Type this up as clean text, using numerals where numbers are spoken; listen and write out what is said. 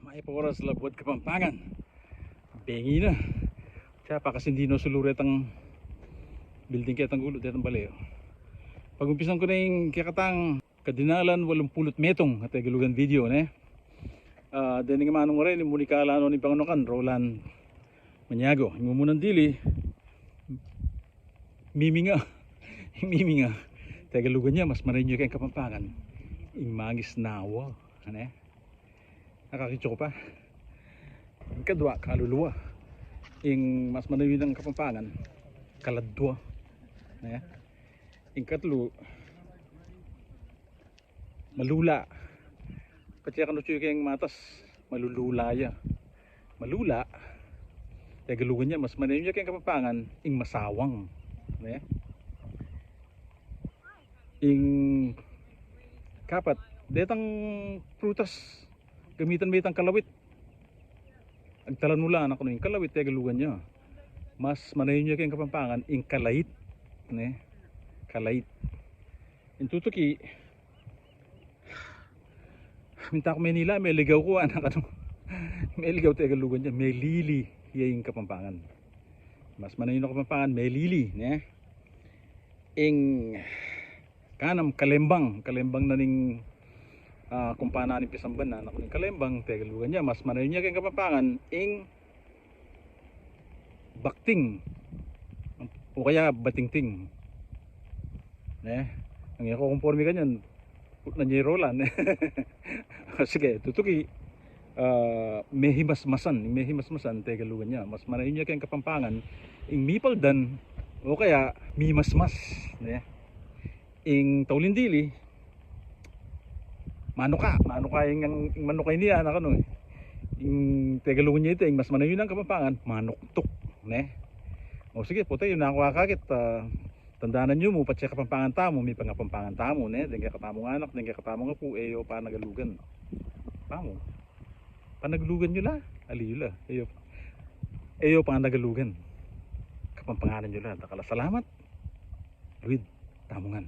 Maipaoras labot Kapampangan. Bengi na. Kaya pa kasi hindi no suluret ang building kaya tang gulo detang baleo. Pag umpisan ko na yung kakatang kadinalan 80 metong at galugan video ne. Then nga manong rin ni Munikala no ni Pangunukan Roland Maniago. Imumunang dili miminga. Miminga. Tagalugan niya mas marinyo kayong Kapampangan. Imagis nawa. Ano nakakitso ko pa. Ang kadwa kaluluwa. Ing mas manawi ng Kapampangan kaladwa. Ing katlo malula. Kasi kano chuyo kayong matas malulula ya. Malula. Tagalugan niya mas manawi niya kayong Kapampangan ing masawang. Ing kapat detang prutas gamitan may itang kalawit agtalan mula anak ko yung kalawit kaya galugan niya mas manayin niya kayong Kapampangan ing kalait kalait yung tutuki minta ko Manila may ligaw ko anak ano may ligaw tayo galugan niya may lili yung Kapampangan mas manayin ako Kapampangan may lili ing kanam kalembang na ning kumpana ni Pisamban na nakuning kalembang tegalugan niya mas manayon niya kayong Kapampangan ing bakting o kaya batingting ang ako conforme kanyan nandiyo Roland sige tutuki may himasmasan tegalugan niya mas manayon niya kayong Kapampangan ing mipaldan o kaya mimasmas ing taulindili manuka yung manuka niya anak ano yung tegalugan niya ito yung mas manayon ng Kapampangan manuktok o sige po tayo na ako kakakit tandaanan nyo mo pati Kapampangan tamo may pangapampangan tamo dengga katamo nga anak dengga katamo nga po eyo panagalugan tamo panagalugan nyo la aliyo la eyo panagalugan Kapampanganan nyo la takala salamat Luid tamongan